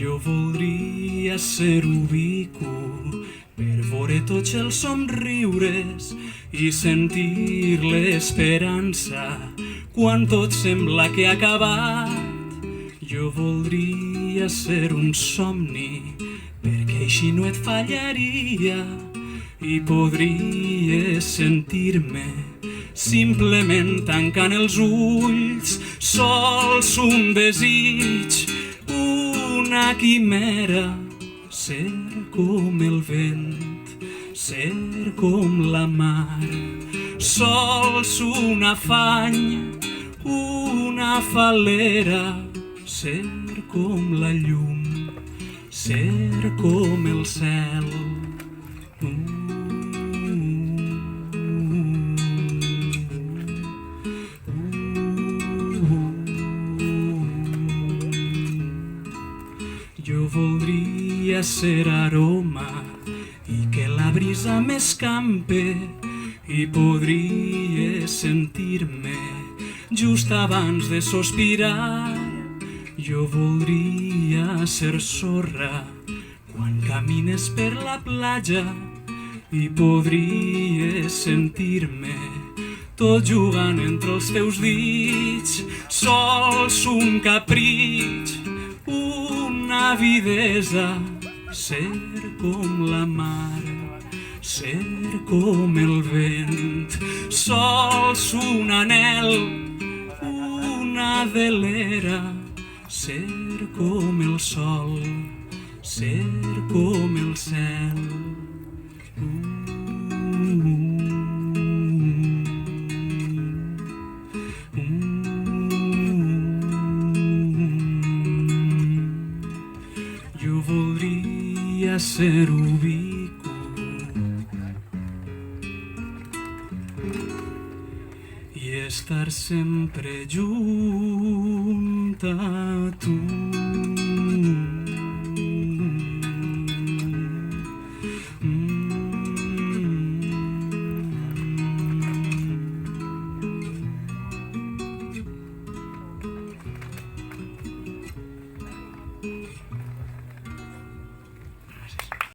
Jo voldria ser ubicu per veure tots els somriures i sentir l'esperança quan tot sembla que ha acabat. Jo voldria ser un somni perquè així no et fallaria i podries sentir-me simplement tancant els ulls, sols un desig, una quimera, ser com el vent, ser com la mar, sols un afany, una fal·lera, ser com la llum, ser com el cel. Jo voldria ser aroma i que la brisa m'escampe i podria sentir-me just abans de sospirar. Jo voldria ser sorra quan camines per la platja i podria sentir-me tot jugant entre els teus dits, sols un capritx, una avidesa, ser com la mar, ser com el vent, sols un anhel, una velera, ser com el sol, ser com el cel. Jo voldria ser ubicu i estar sempre junt a tu.